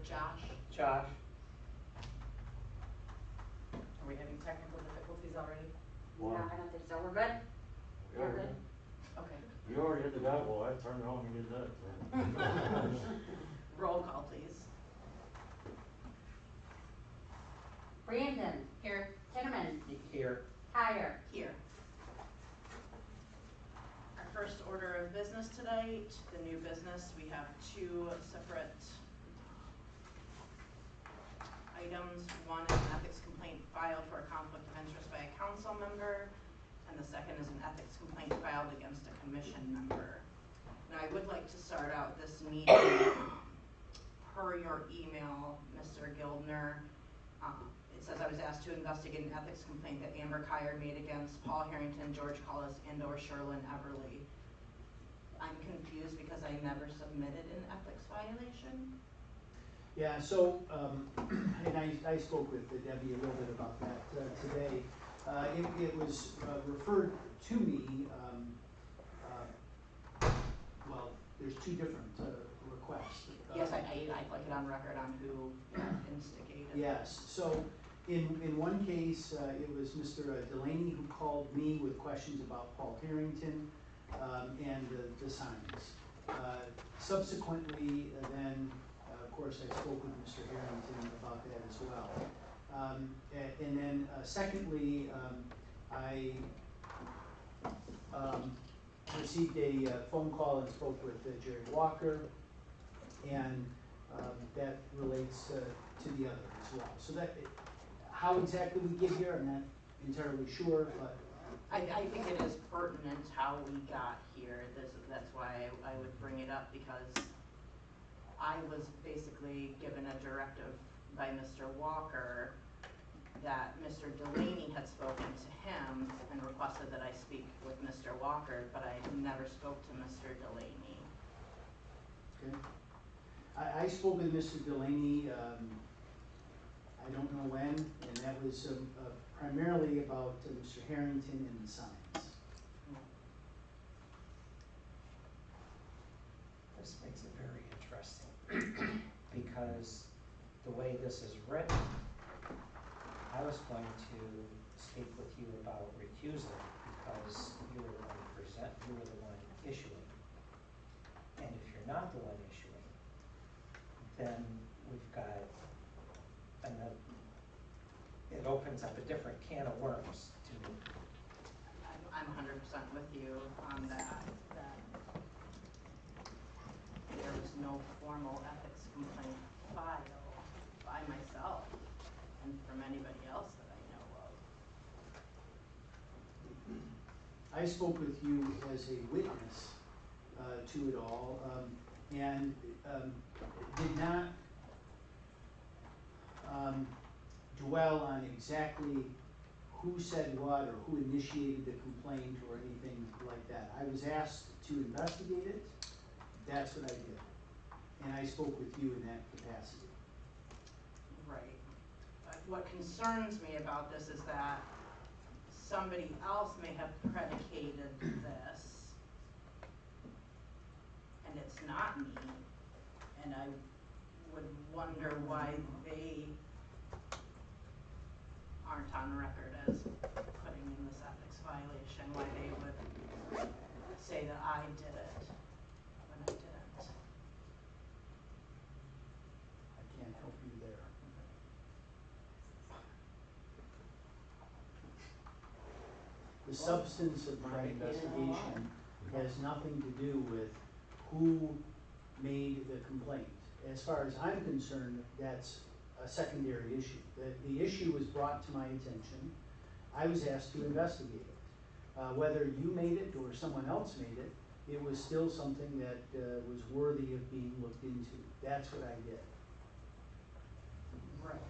with Josh. Josh? Are we having technical difficulties already? No, I don't think so. We're good? Yeah, We're good? Okay. You already hit the gavel, I turned it on and did that, so. Roll call, please. Brandon, Here. Kinnaman, Here. Hire. Here. Our first order of business tonight, the new business, we have two separate items. One is an ethics complaint filed for a conflict of interest by a council member, and the second is an ethics complaint filed against a commission member. Now, I would like to start out this meeting per your email, Mr. Gildner. It says I was asked to investigate an ethics complaint that Amber Kyer made against Paul Harrington, George Collis, and/or Sherlyn Everly. I'm confused because I never submitted an ethics violation. Yeah, so, and I spoke with Debbie a little bit about that today. It was referred to me, well, there's two different requests. Yes, I'd like it on record on who instigated. Yes, so in one case, it was Mr. Delaney who called me with questions about Paul Harrington and the signs. Subsequently, then, of course, I spoke with Mr. Harrington about that as well. And then secondly, I received a phone call and spoke with Jerry Walker, and that relates to the other as well. So that, how exactly we get here, I'm not entirely sure, but. I think it is pertinent how we got here. That's why I would bring it up, because I was basically given a directive by Mr. Walker that Mr. Delaney had spoken to him and requested that I speak with Mr. Walker, but I never spoke to Mr. Delaney. Okay. I spoke with Mr. Delaney, I don't know when, and that was primarily about Mr. Harrington and the signs. This makes it very interesting because the way this is written, I was going to speak with you about recusal because you were the one you were the one issuing. And if you're not the one issuing, then we've got it opens up a different can of worms to. I'm 100% with you on that there was no formal ethics complaint filed by myself and from anybody else that I know of. I spoke with you as a witness to it all, and did not dwell on exactly who said what or who initiated the complaint or anything like that. I was asked to investigate it. That's what I did. And I spoke with you in that capacity. Right. What concerns me about this is that somebody else may have predicated this, and it's not me, and I would wonder why they aren't on record as putting in this ethics violation, why they would say that I did it when I didn't. I can't help you there. The substance of my investigation has nothing to do with who made the complaint. As far as I'm concerned, that's a secondary issue. The issue was brought to my attention. I was asked to investigate it. Whether you made it or someone else made it, it was still something that was worthy of being looked into. That's what I did. Right.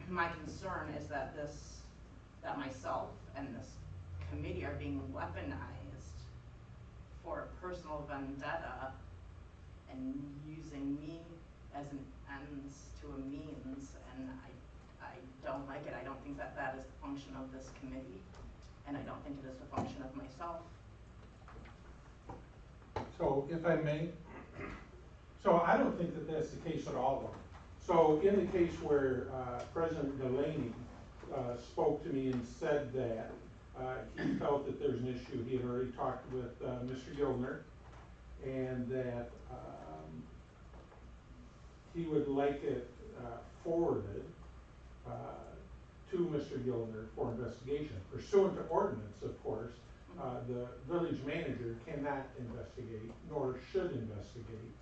My concern is that that myself and this committee are being weaponized for a personal vendetta and using me as an ends to a means, and I don't like it. I don't think that that is the function of this committee, and I don't think it is the function of myself. So if I may, so I don't think that that's the case at all, though. So in the case where President Delaney spoke to me and said that he felt that there's an issue, he had already talked with Mr. Gildner, and that he would like it forwarded to Mr. Gildner for investigation. Pursuant to ordinance, of course, the village manager cannot investigate, nor should investigate,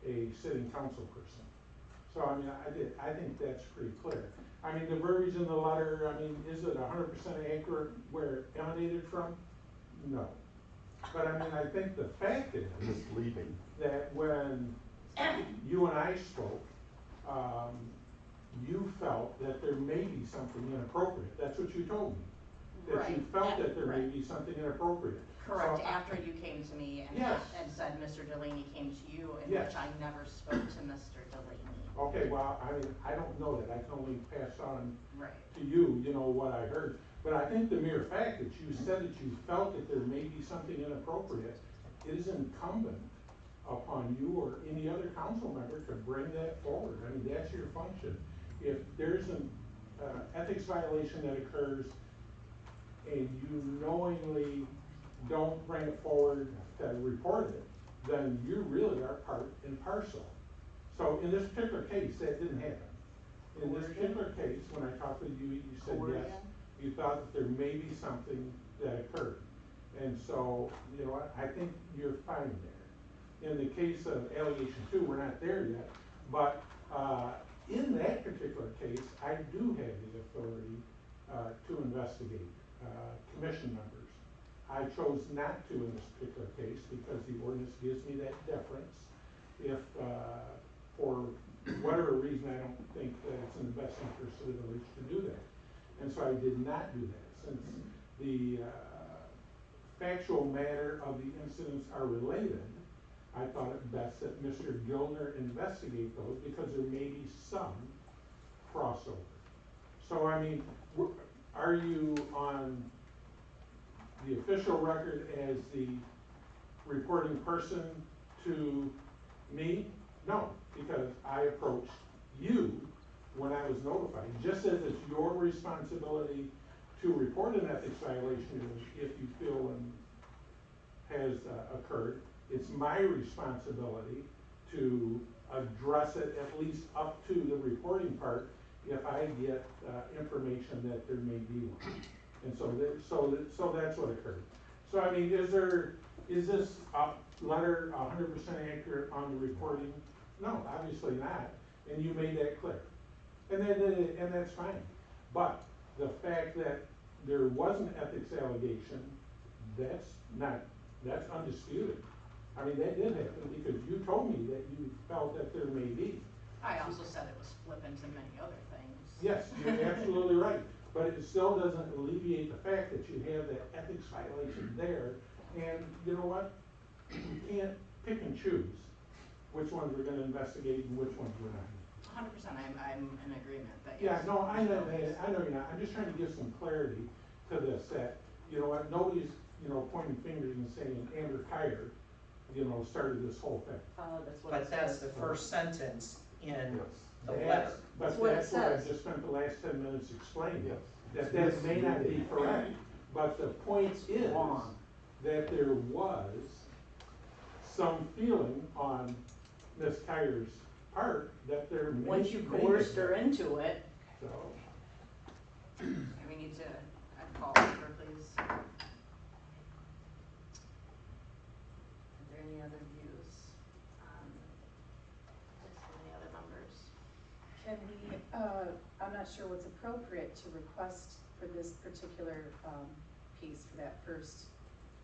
a sitting council person. So, I mean, I think that's pretty clear. I mean, the verbiage in the letter, I mean, is it 100% accurate where it emanated from? No. But I mean, I think the fact is Misleading. that when you and I spoke, you felt that there may be something inappropriate. That's what you told me. That you Right, felt that there may right. be something inappropriate. Correct, So, after you came to me and, Yes. and said Mr. Delaney came to you, in Yes. which I never spoke to Mr. Delaney. Okay, well, I mean, I don't know that. I can only pass on Right. to you, you know, what I heard. But I think the mere fact that you said that you felt that there may be something inappropriate, it is incumbent upon you or any other council member to bring that forward. I mean, that's your function. If there's an ethics violation that occurs and you knowingly don't bring it forward to report it, then you really are part and parcel. So in this particular case, that didn't happen. In this particular case, when I talked with you, you said yes, you thought that there may be something that occurred. And so, you know what, I think you're fine there. In the case of allegation 2, we're not there yet, but in that particular case, I do have the authority to investigate commission members. I chose not to in this particular case because the ordinance gives me that deference. If for whatever reason I don't think that it's in the best interest of the village to do that. And so I did not do that. Since the factual matter of the incidents are related, I thought it best that Mr. Gildner investigate those because there may be some crossover. So I mean, are you on the official record as the reporting person to me? No, because I approached you when I was notified. Just as it's your responsibility to report an ethics violation if you feel one has occurred, it's my responsibility to address it at least up to the reporting part if I get information that there may be one. And so that's what occurred. So I mean, is this letter 100% accurate on the reporting? No, obviously not, and you made that clear. And that's fine. But the fact that there was an ethics allegation, that's undisputed. I mean, that did happen because you told me that you felt that there may be. I also said it was flippant to many other things. Yes, you're absolutely right, but it still doesn't alleviate the fact that you have that ethics violation there, and you know what? You can't pick and choose which ones we're gonna investigate and which ones we're not. 100%, I'm in agreement that Yeah, yes. no, I know you're not, I'm just trying to give some clarity to this, that, you know what, nobody's, you know, pointing fingers and saying Amber Kyer, you know, started this whole thing. That's what But it that's says. the first sentence in the That's- letter. But That's what it that's what I says. just spent the last 10 minutes explaining. Yes. That may not be correct, but the point is wrong. that there was some feeling on Ms. Kyer's part that there may. Once you may coerced have her been. into it, So, and we need to, call her, please. Are there any other views on this, any other members? Can we, I'm not sure what's appropriate to request for this particular, piece for that first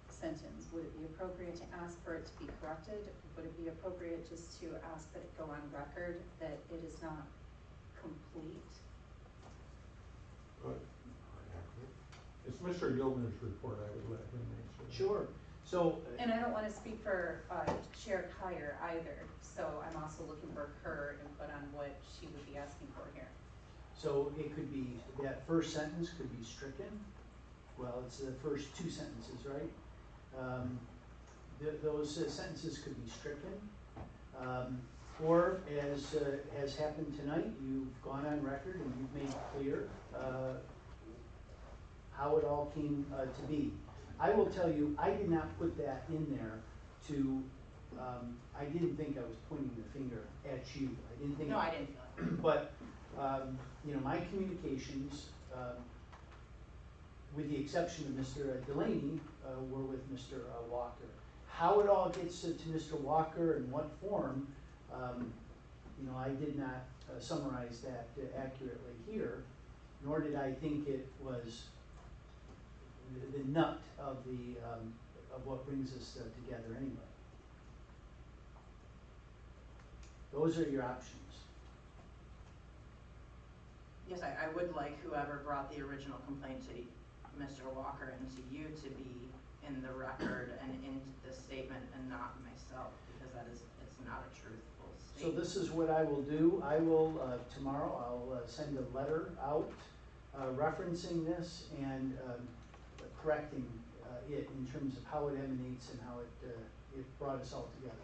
sentence. Would it be appropriate to ask for it to be corrected? Would it be appropriate just to ask that it go on record that it is not complete? but it's Mr. Gilman's report, I would let him answer. Sure, so. And I don't wanna speak for, Chair Kyer either, so I'm also looking for her input on what she would be asking for here. So it could be, that first sentence could be stricken. Well, it's the first 2 sentences, right? Those sentences could be stricken. or as has happened tonight, you've gone on record and you've made clear how it all came to be. I will tell you, I did not put that in there to, I didn't think I was pointing the finger at you. I didn't think. No, I didn't feel it. But, you know, my communications, with the exception of Mr. Delaney, were with Mr. Walker. How it all gets to Mr. Walker and what form, you know, I did not summarize that accurately here, nor did I think it was the nut of what brings us together anyway. Those are your options. Yes, I would like whoever brought the original complaint to Mr. Walker and to you to be in the record and into this statement and not myself, because it's not a truthful So statement. this is what I will do. I will, tomorrow, I'll send a letter out referencing this and correcting it in terms of how it emanates and how it brought us all together.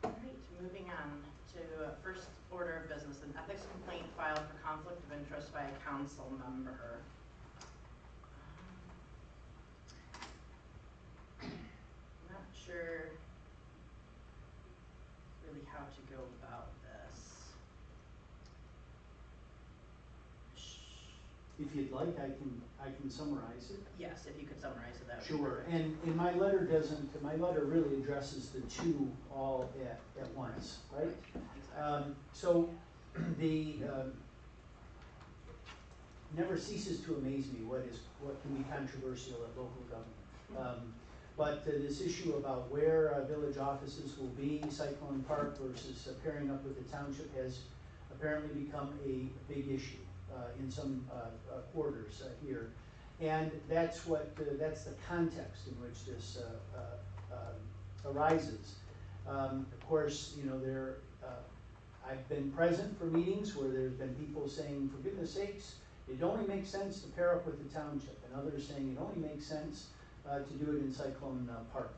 All right, moving on to first order of business, an ethics complaint filed for conflict of interest by a council member. I'm not sure really how to go about this. If you'd like, I can summarize it. Yes, if you could summarize it, that would be Sure, perfect. and my letter doesn't, my letter really addresses the two all at once, right? Exactly. So the, never ceases to amaze me what can be controversial at local government. But this issue about where village offices will be, Cyclone Park versus pairing up with the township, has apparently become a big issue in some quarters here. And that's that's the context in which this arises. Of course, you know, I've been present for meetings where there's been people saying, for goodness sakes, it only makes sense to pair up with the township, and others saying it only makes sense to do it in Cyclone Park.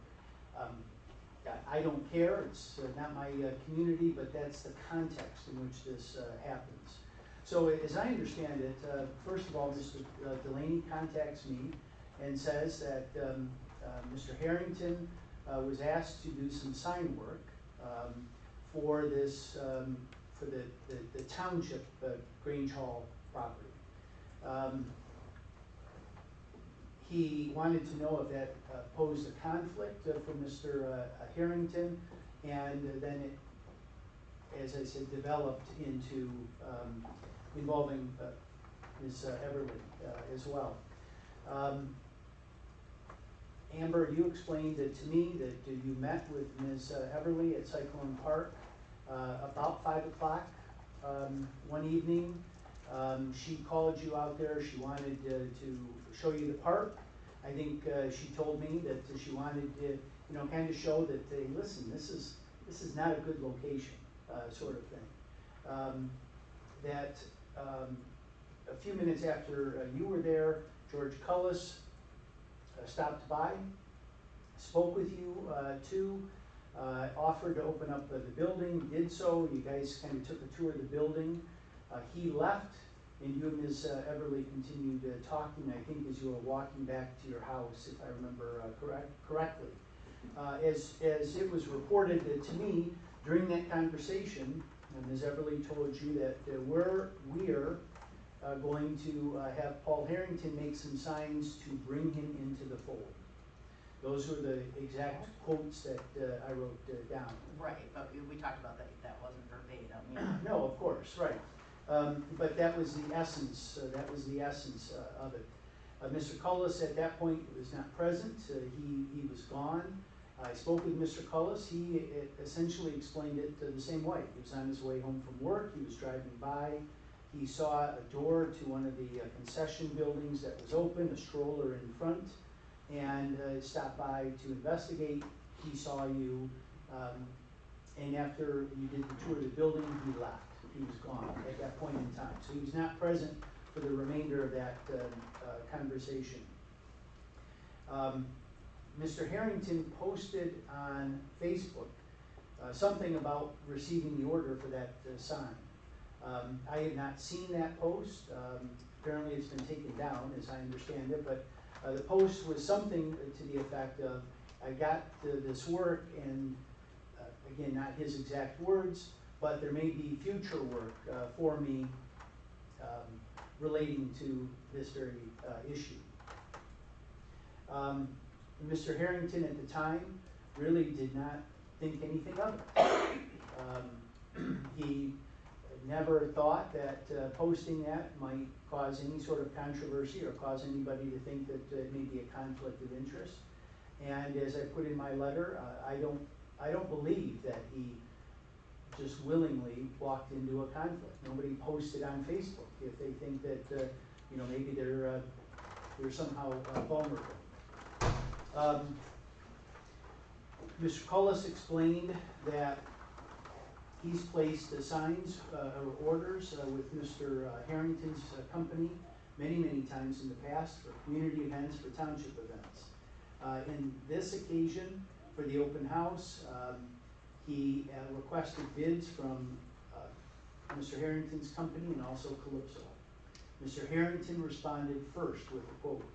I don't care, it's not my community, but that's the context in which this happens. So as I understand it, first of all, Mr. Delaney contacts me and says that Mr. Harrington was asked to do some sign work for this, for the township Grange Hall property. He wanted to know if that posed a conflict for Mr. Harrington, and then it, as I said, developed into involving Ms. Everly as well. Amber, you explained it to me that you met with Ms. Everly at Cyclone Park about 5 o'clock one evening. She called you out there. She wanted to show you the park. I think she told me that she wanted to, you know, kind of show that, hey, listen, this is not a good location, sort of thing. A few minutes after you were there, George Cullis stopped by, spoke with you too, offered to open up the building, did so. You guys kind of took a tour of the building. He left, and you and Ms. Everly continued talking, I think, as you were walking back to your house, if I remember correctly. As it was reported to me during that conversation, Ms. Everly told you that we are going to have Paul Harrington make some signs to bring him into the fold. Those were the exact quotes that I wrote down. Right, but we talked about that, that wasn't verbatim. No, of course, right. But that was the essence, of it. Mr. Cullis at that point was not present. He was gone. I spoke with Mr. Cullis. He essentially explained it the same way. He was on his way home from work. He was driving by. He saw a door to one of the concession buildings that was open, a stroller in front, and stopped by to investigate. He saw you, and after you did the tour of the building, he left. He was gone at that point in time. So he was not present for the remainder of that conversation. Mr. Harrington posted on Facebook something about receiving the order for that sign. I had not seen that post. Apparently it's been taken down, as I understand it, but the post was something to the effect of, I got this work, and again, not his exact words, but there may be future work for me relating to this very issue. Mr. Harrington at the time really did not think anything of it. He never thought that posting that might cause any sort of controversy or cause anybody to think that it may be a conflict of interest. And as I put in my letter, I don't believe that he just willingly walked into a conflict. Nobody posted on Facebook if they think that maybe they're somehow vulnerable. Mr. Cullis explained that he's placed the signs or orders with Mr. Harrington's company many times in the past for community events, for township events. In this occasion, for the open house, he requested bids from Mr. Harrington's company and also Calypso. Mr. Harrington responded first with a quote.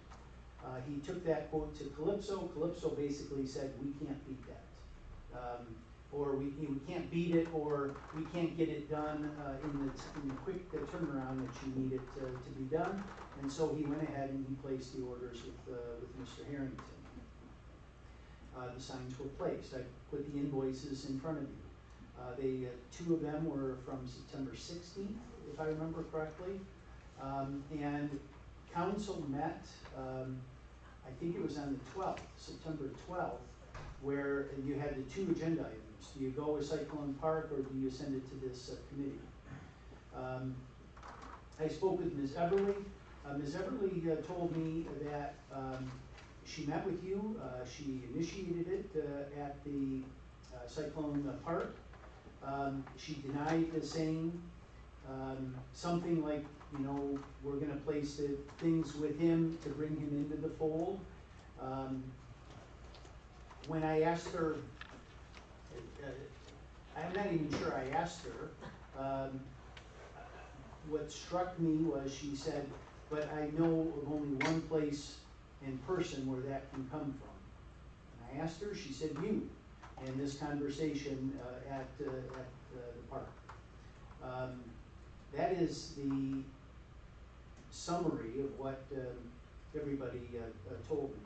He took that quote to Calypso. Calypso basically said, we can't beat that. Or we can't beat it, or we can't get it done in the quick turnaround that you need it to be done. And so he went ahead and he placed the orders with Mr. Harrington. The signs were placed. I put the invoices in front of you. Two of them were from September 16th, if I remember correctly. And council met, I think it was on the 12th, September 12th, where you had the two agenda items. Do you go with Cyclone Park, or do you send it to this committee? I spoke with Ms. Everly. Ms. Everly told me that she met with you, she initiated it at the Cyclone Park. She denied saying something like, we're going to place the things with him to bring him into the fold. When I asked her, I'm not even sure I asked her, what struck me was she said, but I know of only one place in person where that can come from. And I asked her, she said you, in this conversation at the park. That is the summary of what everybody told me.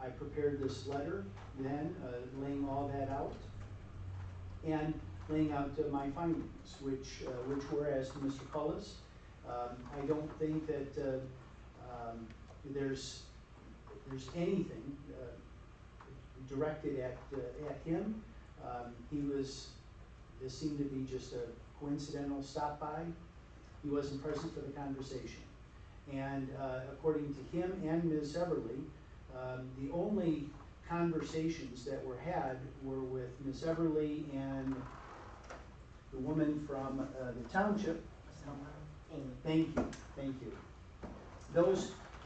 I prepared this letter then, laying all that out, and laying out my findings, which were, as to Mr. Cullis, I don't think that there's anything directed at him. This seemed to be just a coincidental stop by. He wasn't present for the conversation. And according to him and Ms. Everly, the only conversations that were had were with Ms. Everly and the woman from the township. Thank you.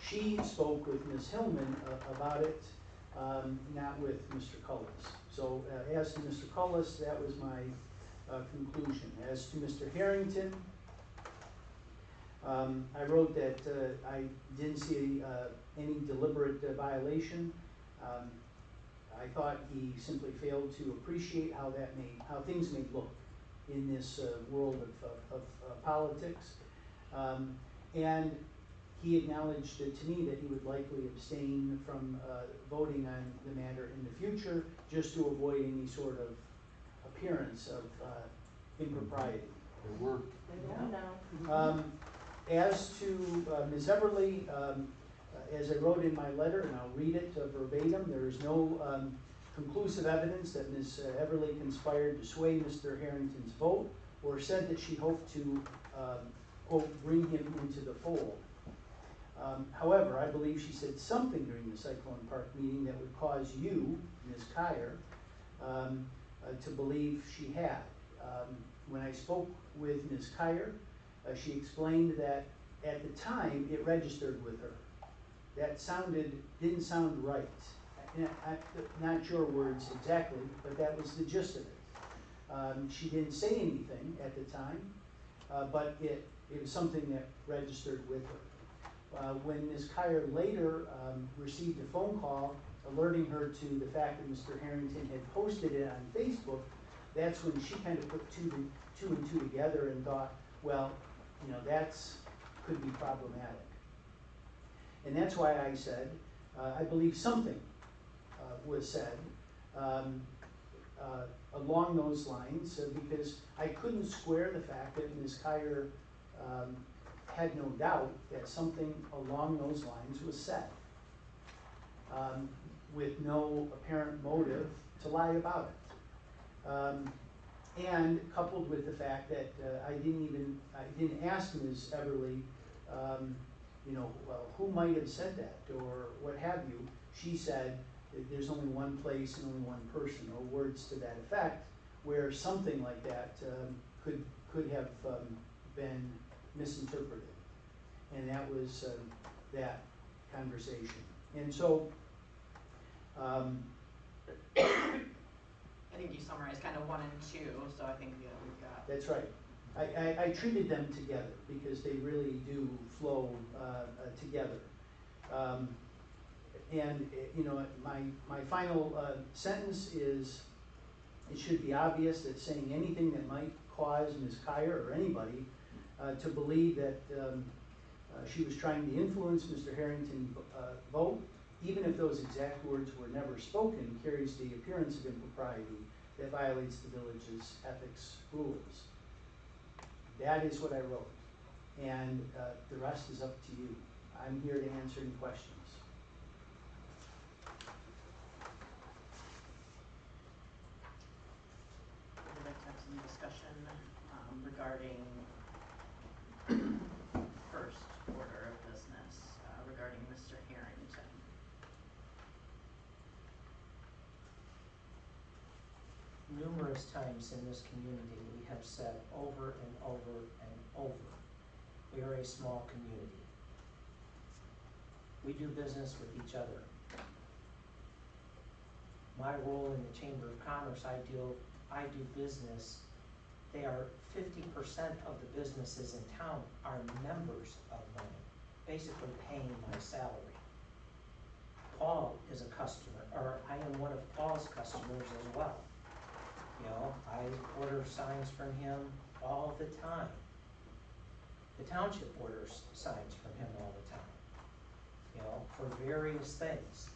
She spoke with Ms. Hillman about it, not with Mr. Cullis. So as to Mr. Cullis, that was my conclusion. As to Mr. Harrington, I wrote that I didn't see any deliberate violation. I thought he simply failed to appreciate how things may look in this world of politics. And he acknowledged to me that he would likely abstain from voting on the matter in the future, just to avoid any sort of appearance of impropriety. It worked. As to Ms. Everly, as I wrote in my letter, and I'll read it verbatim, there is no conclusive evidence that Ms. Everly conspired to sway Mr. Harrington's vote, or said that she hoped to, quote, bring him into the fold. However, I believe she said something during the Cyclone Park meeting that would cause you, Ms. Kyer, to believe she had. When I spoke with Ms. Kyer, she explained that at the time it registered with her. that didn't sound right. Not your words exactly, but that was the gist of it. She didn't say anything at the time, but it was something that registered with her. When Ms. Kyer later received a phone call alerting her to the fact that Mr. Harrington had posted it on Facebook, that's when she kind of put two and two together and thought, well, you know, could be problematic. And that's why I said, I believe something was said along those lines, because I couldn't square the fact that Ms. Kyer had no doubt that something along those lines was said, with no apparent motive to lie about it. And coupled with the fact that I didn't ask Ms. Everly, you know, well, who might have said that or what have you. She said that there's only one place and only one person, or words to that effect, where something like that could have been misinterpreted. And that was that conversation. And so, I think you summarized kind of 1 and 2, so I think, yeah, we've got. that's right. I treated them together because they really do flow together. And you know, my final sentence is, it should be obvious that saying anything that might cause Ms. Kyer or anybody to believe that she was trying to influence Mr. Harrington's vote, even if those exact words were never spoken, carries the appearance of impropriety that violates the village's ethics rules. That is what I wrote, and the rest is up to you. I'm here to answer any questions. I'd like to have some discussion regarding first order of business regarding Mr. Harrington. Numerous times in this community, we have said over and over and over, we are a small community. We do business with each other. My role in the Chamber of Commerce, I do business. They are 50% of the businesses in town are members of mine, basically paying my salary. Paul is a customer, or I am one of Paul's customers as well. You know, I order signs from him all the time. The township orders signs from him all the time, you know, for various things.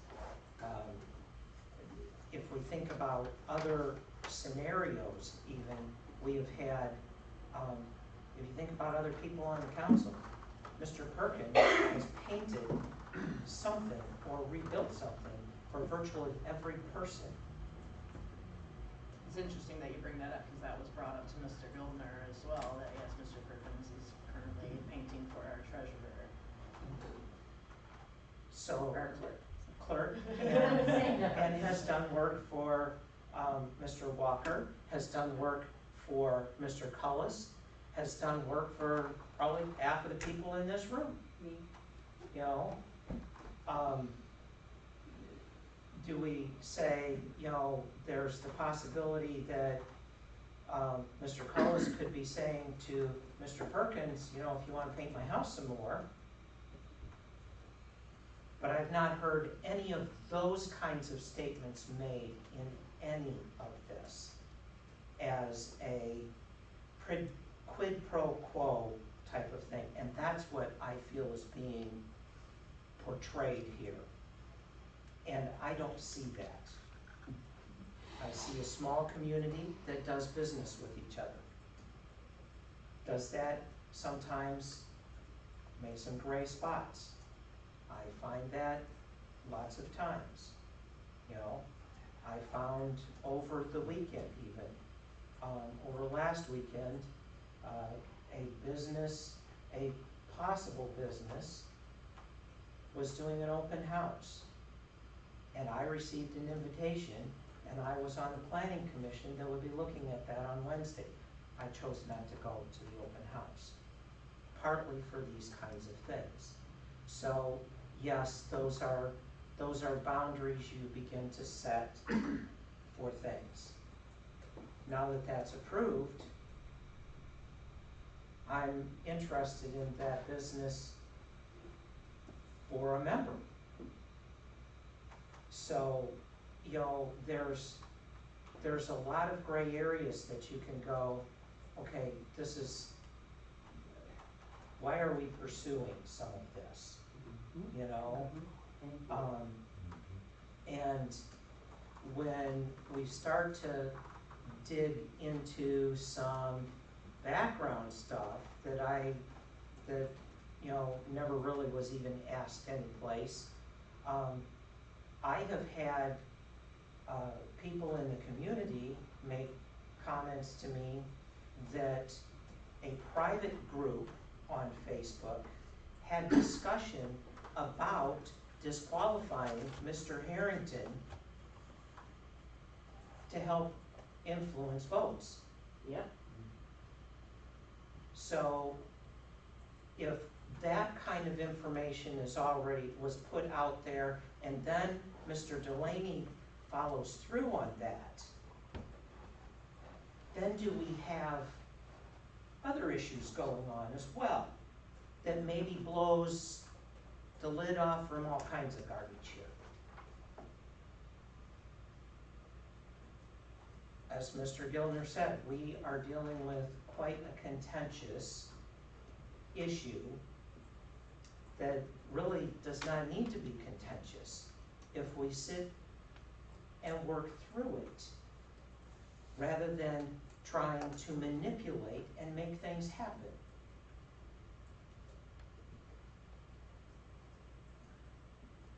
If we think about other scenarios even, we have had, if you think about other people on the council, Mr. Perkins has painted something or rebuilt something for virtually every person. It's interesting that you bring that up, because that was brought up to Mr. Gildner as well, that yes, Mr. Perkins is currently painting for our treasurer. So, Our clerk. and has done work for Mr. Walker, has done work for Mr. Cullis, has done work for probably half of the people in this room. Me. You know, do we say, you know, there's the possibility that Mr. Cullis could be saying to Mr. Perkins, you know, if you want to paint my house some more. But I've not heard any of those kinds of statements made in any of this as a quid pro quo type of thing. And that's what I feel is being portrayed here. And I don't see that. I see a small community that does business with each other. Does that sometimes make some gray spots? I find that lots of times. You know, I found over the weekend even, over last weekend, a possible business was doing an open house. And I received an invitation, and I was on the planning commission that would be looking at that on Wednesday. I chose not to go to the open house, partly for these kinds of things. So yes, those are boundaries you begin to set for things. Now that that's approved, I'm interested in that business for a member. So, you know, there's a lot of gray areas that you can go, okay, this is, why are we pursuing some of this? You know? And when we start to dig into some background stuff that you know, never really was even asked anyplace, I have had people in the community make comments to me that a private group on Facebook had discussion about disqualifying Mr. Harrington to help influence votes. Yep. So if that kind of information was put out there, and then Mr. Delaney follows through on that, then do we have other issues going on as well that maybe blows the lid off from all kinds of garbage here? As Mr. Gilner said, we are dealing with quite a contentious issue that really does not need to be contentious if we sit and work through it rather than trying to manipulate and make things happen.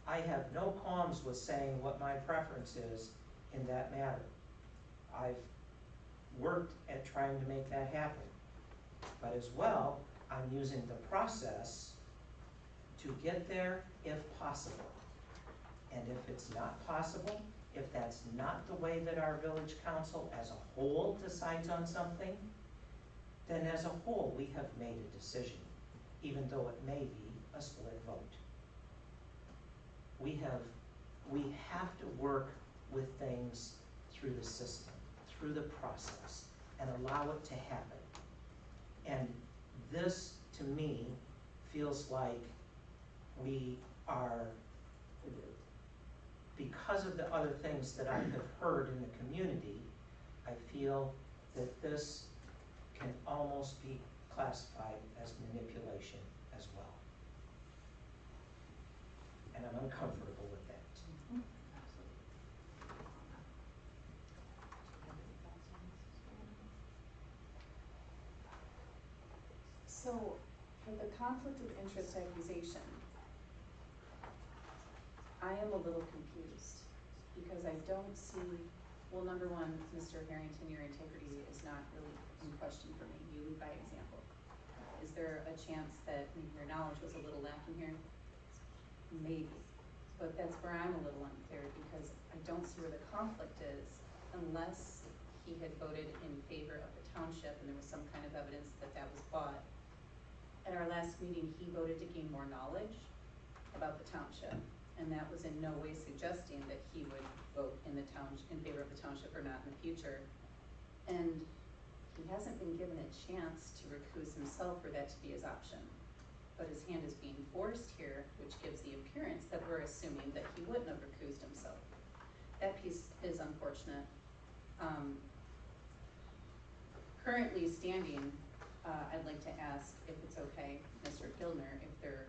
I have no qualms with saying what my preference is in that matter. I've worked at trying to make that happen. But as well, I'm using the process to get there if possible. And if it's not possible, if that's not the way that our village council as a whole decides on something, then as a whole, we have made a decision, even though it may be a split vote. We have to work with things through the system, through the process, and allow it to happen. And this, to me, feels like we are, because of the other things that I have heard in the community, I feel that this can almost be classified as manipulation as well. And I'm uncomfortable with that. So, with the conflict of interest accusation, I am a little confused, because I don't see, well, number one, Mr. Harrington, your integrity is not really in question for me. You lead by example. Is there a chance that maybe your knowledge was a little lacking here? Maybe, but that's where I'm a little unclear, because I don't see where the conflict is unless he had voted in favor of the township and there was some kind of evidence that that was bought. At our last meeting, he voted to gain more knowledge about the township, and that was in no way suggesting that he would vote in favor of the township or not in the future. And he hasn't been given a chance to recuse himself for that to be his option. But his hand is being forced here, which gives the appearance that we're assuming that he wouldn't have recused himself. That piece is unfortunate. Currently standing, I'd like to ask if it's okay, Mr. Gilner, if there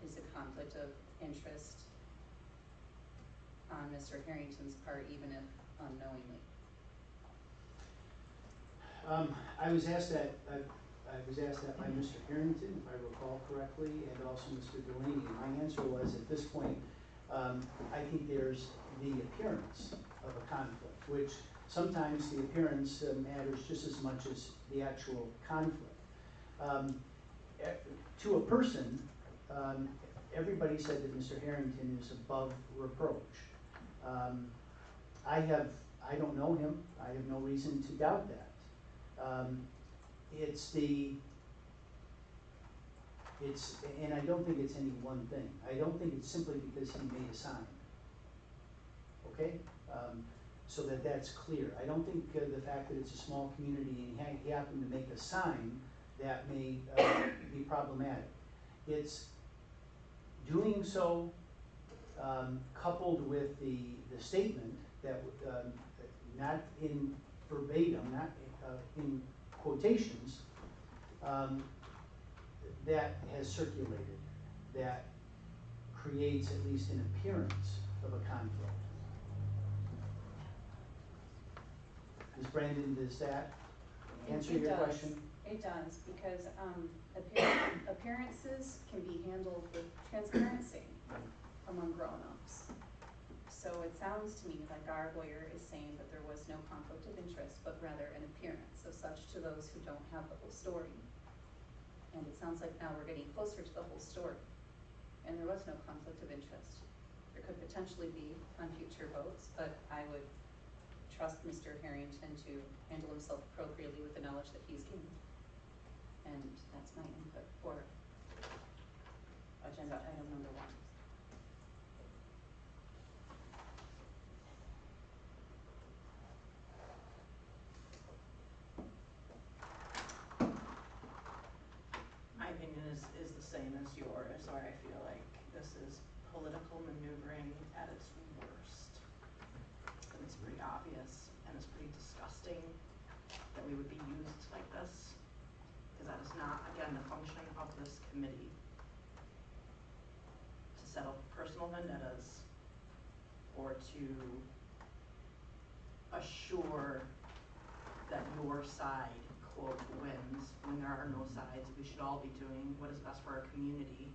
is a conflict of interest on Mr. Harrington's part, even if unknowingly. I was asked that by Mr. Harrington, if I recall correctly, and also Mr. Delaney. My answer was, at this point, I think there's the appearance of a conflict, which sometimes the appearance matters just as much as the actual conflict. To a person, everybody said that Mr. Harrington is above reproach. I don't know him. I have no reason to doubt that. It's the and I don't think it's any one thing. I don't think it's simply because he made a sign. Okay? So that's clear. I don't think the fact that it's a small community and he happened to make a sign that may be problematic. It's doing so coupled with the statement that, not in verbatim, not in quotations, that has circulated, that creates at least an appearance of a conflict. Ms. Brandon, does that answer It your does. question? It does, because appearances can be handled with transparency among grown-ups. So it sounds to me like our lawyer is saying that there was no conflict of interest, but rather an appearance of such to those who don't have the whole story. And it sounds like now we're getting closer to the whole story, and there was no conflict of interest. There could potentially be on future votes, but I would trust Mr. Harrington to handle himself appropriately with the knowledge that he's gained. And that's my input for agenda item number 1. My opinion is the same as yours, where I feel like this is political maneuvering at its worst. And it's pretty obvious, and it's pretty disgusting that we would be used like this, because that is not, again, the function of this committee. To settle personal vendettas, or to assure that your side, quote, wins, when there are no sides. We should all be doing what is best for our community.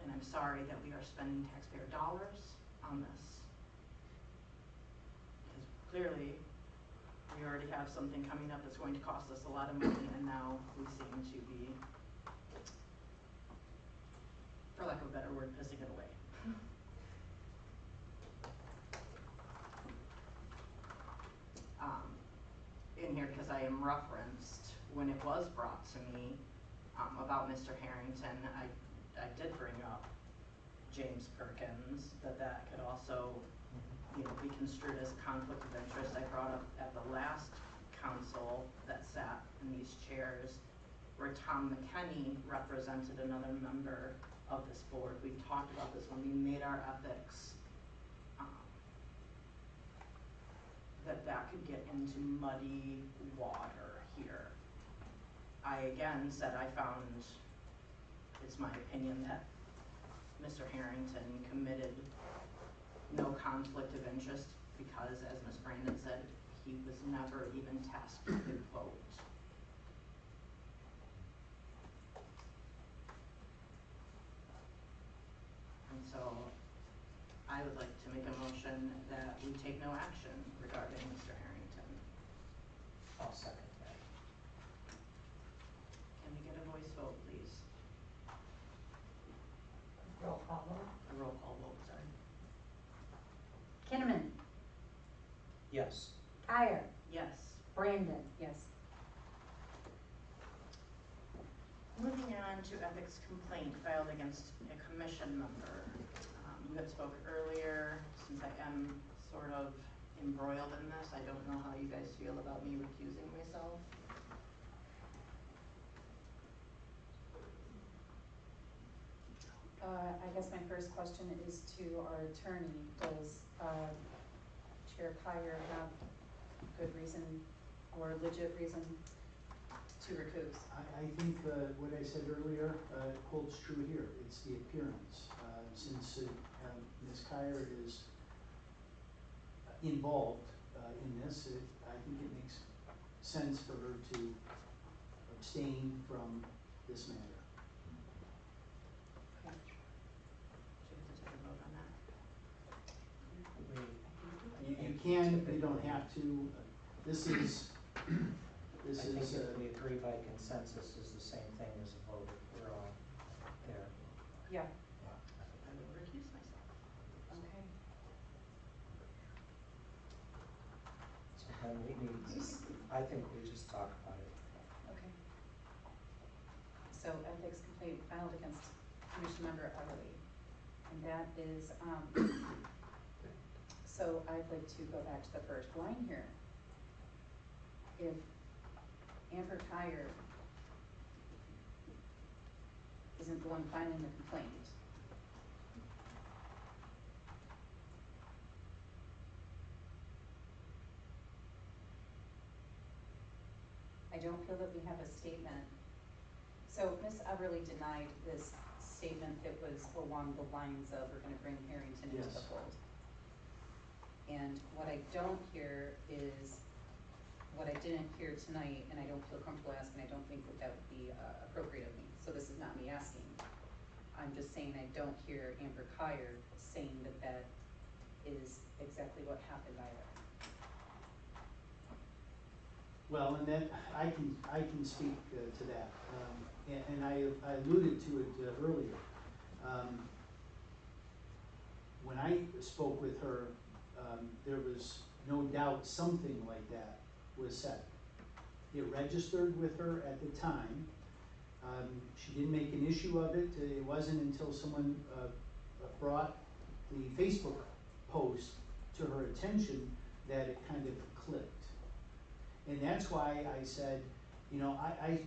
And I'm sorry that we are spending taxpayer dollars on this. Because clearly, we already have something coming up that's going to cost us a lot of money, and now we seem to be, for lack of a better word, pissing it away. In here, because I am referenced, when it was brought to me about Mr. Harrington, I did bring up James Perkins, that could also, you know, be construed as a conflict of interest. I brought up at the last council that sat in these chairs, where Tom McKenney represented another member of this board. We talked about this when we made our ethics, that could get into muddy water here. I again said I found, it's my opinion, that Mr. Harrington committed no conflict of interest because, as Ms. Brandon said, he was never even tasked to vote. And so I would like to make a motion that we take no action regarding Mr. Harrington. I'll second that. Can we get a voice vote, please? Roll call vote. A roll call vote, sorry. Kinnaman, Yes. Iyer, Yes. Brandon, yes. Moving on to ethics complaint filed against a commission member. You had spoke earlier, since I am sort of embroiled in this, I don't know how you guys feel about me recusing myself. I guess my first question is to our attorney. Does Chair Kyer have good reason or legit reason to recuse? I think what I said earlier holds true here. It's the appearance. Since Ms. Kyer is involved in this, I think it makes sense for her to abstain from this matter. Okay. Do you have to take a vote on that? You can, you don't have to. This is, I think if we agree by consensus is the same thing as a vote, if we're all there. Yeah. I will recuse myself. Okay. So then we need, I think we just talk about it. complaint filed against Commission Member Everly. And that is, so I'd like to go back to the first line here. If Amber Kyer isn't the one filing the complaint, I don't feel that we have a statement. So Ms. Everly denied this statement that was along the lines of, we're gonna bring Harrington into the Yes. fold. And what I don't hear is, what I didn't hear tonight, and I don't feel comfortable asking, I don't think that that would be appropriate of me, so this is not me asking. I'm just saying I don't hear Amber Kyer saying that that is exactly what happened either. Well, and then I can speak to that, and I alluded to it earlier. When I spoke with her, there was no doubt something like that was said. It registered with her at the time. She didn't make an issue of it. It wasn't until someone brought the Facebook post to her attention that it kind of clicked. And that's why I said, you know, I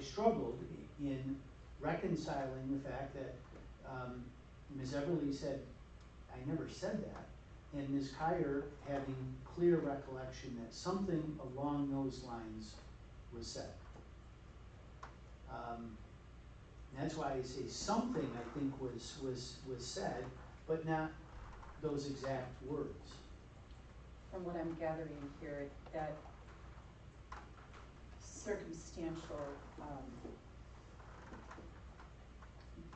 struggled in reconciling the fact that Ms. Everly said, I never said that, and Ms. Kyer having clear recollection that something along those lines was said. That's why I say something, I think, was said, but not those exact words. From what I'm gathering here, that circumstantial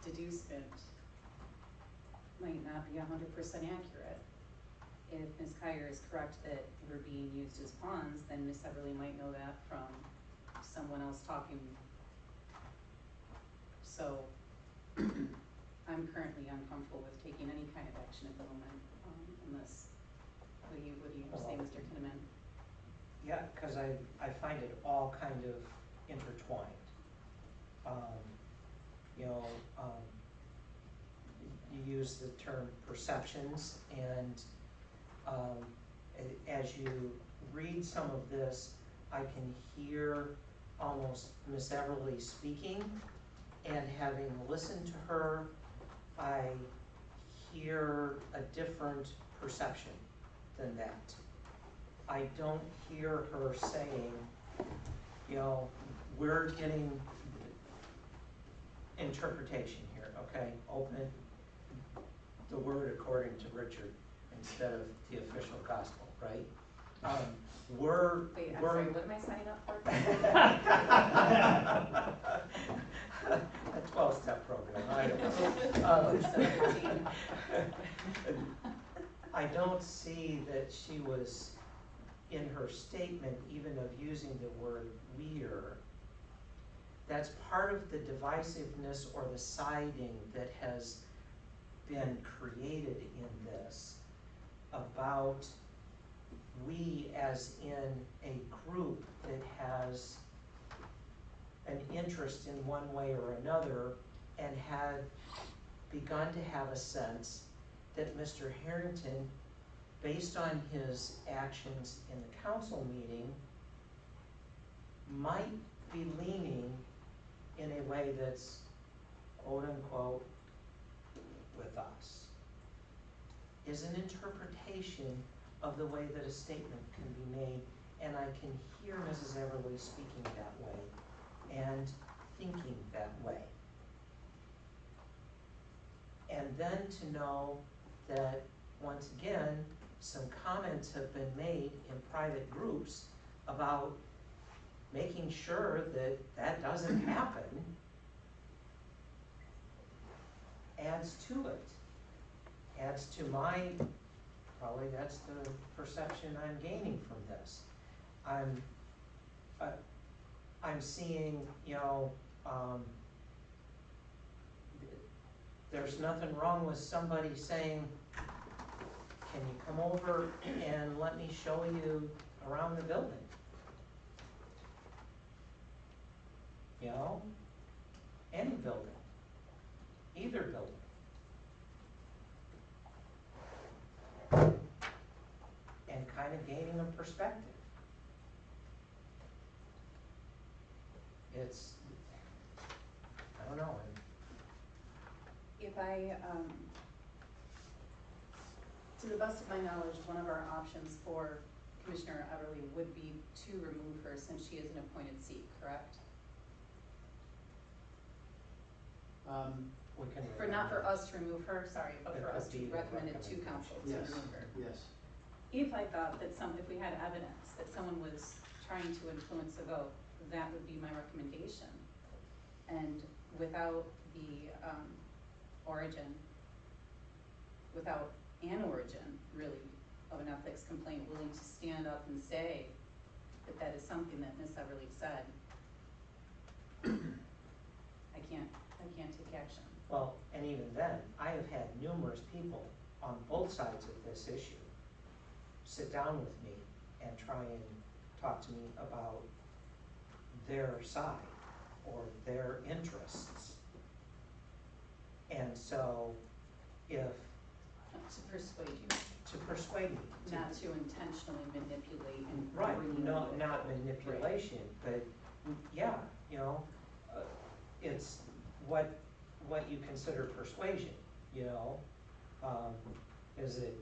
deducement might not be 100% accurate. If Ms. Kyer is correct that we're being used as pawns, then Ms. Everly might know that from someone else talking. So I'm currently uncomfortable with taking any kind of action at the moment, unless, what do you say, Mr. Kinnaman? Yeah, cause I find it all kind of intertwined. You know, you use the term perceptions, and as you read some of this, I can hear almost Miss Everly speaking, and having listened to her, I hear a different perception than that. I don't hear her saying, you know, we're getting interpretation here, okay? Open the word according to Richard instead of the official gospel, right? Wait, I'm sorry, what am I signing up for? A 12-step program, I don't know. I don't see that she was, in her statement, even of using the word "we're." That's part of the divisiveness or the siding that has been created in this about we as in a group that has an interest in one way or another and had begun to have a sense that Mr. Harrington, based on his actions in the council meeting, might be leaning in a way that's quote unquote with us, is an interpretation of the way that a statement can be made, and I can hear Mrs. Everly speaking that way and thinking that way. And then to know that, once again, some comments have been made in private groups about making sure that that doesn't happen, adds to it. Adds to my, probably that's the perception I'm gaining from this. I'm seeing, you know, there's nothing wrong with somebody saying, can you come over and let me show you around the building? You know? any building, either building. And kind of gaining a perspective. It's, I don't know, If I, to the best of my knowledge, one of our options for Commissioner Everly would be to remove her since she is an appointed seat, correct? we can. For, not for us to remove her, sorry, but It for could us to be recommend it to recommended. council to Yes, remove her. yes. If I thought that if we had evidence that someone was trying to influence a vote, that would be my recommendation. And without the, origin, without an origin, really, of an ethics complaint willing to stand up and say that that is something that Ms. Everly said, I can't take action. Well, and even then, I have had numerous people on both sides of this issue sit down with me and try and talk to me about their side or their interests. And so, if, To persuade you, to persuade me. to- not to intentionally manipulate and Right, bring you no, into a not vote. manipulation, but, yeah, you know, it's what you consider persuasion, you know? Is it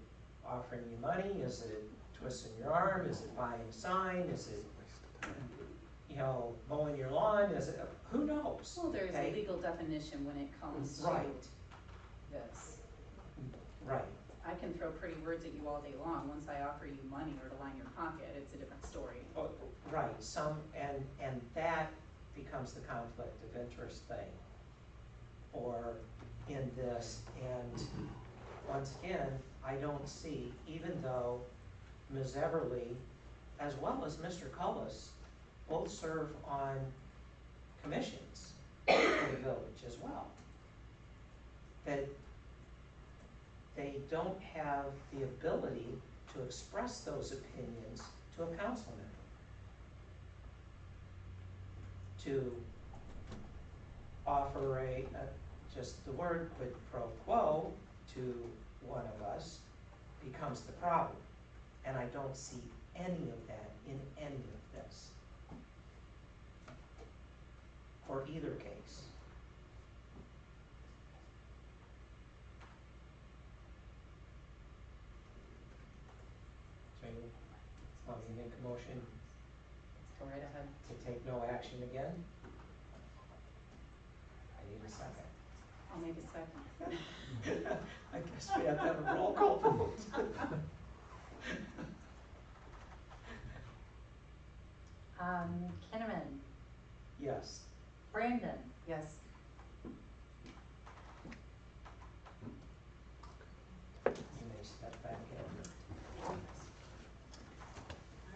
offering you money, is it twisting your arm, is it buying a sign, is it, you know, mowing your lawn, is it, who knows? Well, there's okay? a legal definition when it comes to Right. this. Right, I can throw pretty words at you all day long. Once I offer you money or to line your pocket, it's a different story. oh, right, and that becomes the conflict of interest thing. Or in this, and once again, I don't see, even though Ms. Everly, as well as Mr. Cullis, both serve on commissions for the village as well, that they don't have the ability to express those opinions to a council member. To offer just the word quid pro quo to one of us becomes the problem. And I don't see any of that in any of this. For either case. So, want me to make a motion Go right ahead. to take no action again? I need a second. I'll make a second. I guess we have to have a roll call vote. Kinnaman, Yes. Brandon, Yes. You may step back in. All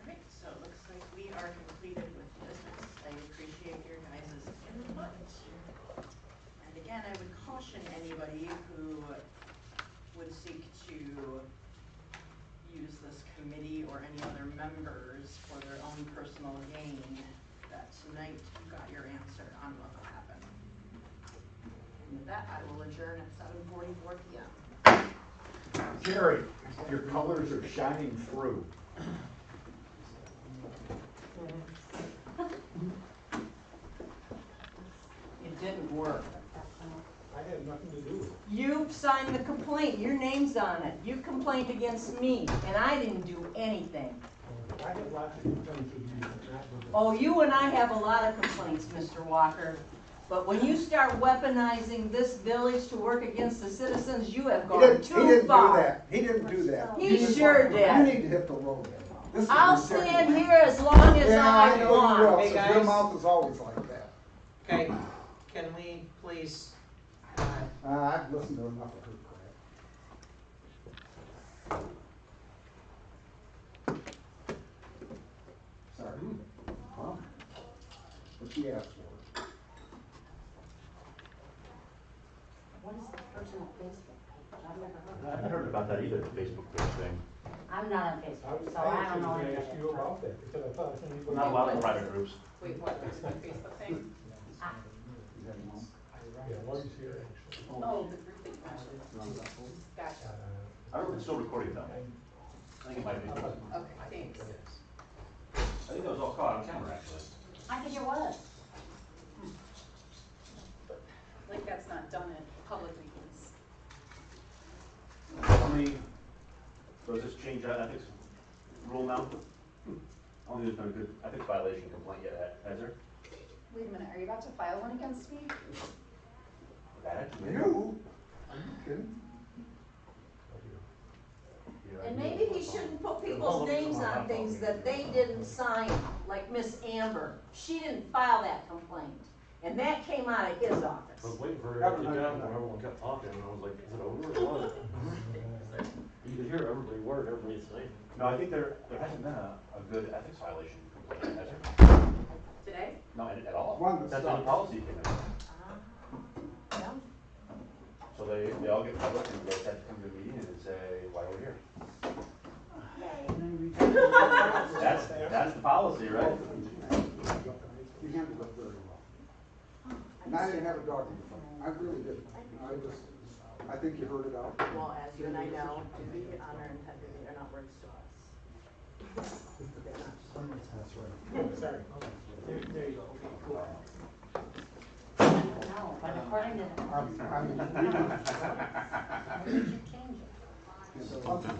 right, so it looks like we are completed with business. I appreciate your guys' input. And again, I would caution anybody who would seek to use this committee or any other members for their own personal gain, that tonight you got your answer on what will happen. And with that, I will adjourn at 7:44 p.m. Gary, your colors are shining through. It didn't work. I had nothing to do with it. You signed the complaint, your name's on it. You complained against me, and I didn't do anything. I had lots of complaints with you, but not with it. Oh, you and I have a lot of complaints, Mr. Walker. But when you start weaponizing this village to work against the citizens, you have He gone didn't too do far. that. He didn't do that. He You sure did. You need to hit the road. This is I'll ridiculous. stand here as long as Yeah, I know you want. will, Hey, 'cause your guys. mouth is always like that. Okay, can we please, I've listened to enough of her crap. Sorry. Huh? What she asked for. what is the personal Facebook page? I've never heard I of it. heard about that either, the Facebook page thing. I'm not on I Facebook, was so I don't know actually any gonna of ask it. you about that, because I thought somebody. We're not allowed in private groups. Wait, what, there's a Facebook thing? Is that your mom? Yeah, Lloyd's here actually. Oh, the group extension. Gotcha. I don't know if it's still recording though. I think it might be. Okay, thanks. I think that was all caught on camera actually. I think it was. Like that's not done at public meetings. How many, so does this change our ethics rule now? I don't think there's been a good ethics violation complaint yet, has there? Wait a minute, are you about to file one against me? That? You? Are you kidding? And maybe he shouldn't put people's names on things that they didn't sign, like Miss Amber. She didn't file that complaint, and that came out of his I was office. waiting for her to get down when everyone kept talking, and I was like, is it over or what? You could hear every word everybody's saying. No, I think there hasn't been a good ethics violation complaint, has there? Today? No, at all. One that's That's on not- policy committee. Yeah. So they all get public and they have to come to a meeting and say, why are we here? That's the policy, right? You handled it very well. And I didn't have a dog in the fight. I really didn't. I think you heard it out. Well, as you and I know, duty, honor, and integrity are not words to us. Sorry. There you go, okay, cool. No, but according to the policy, I mean, we should change it. it's a tough one.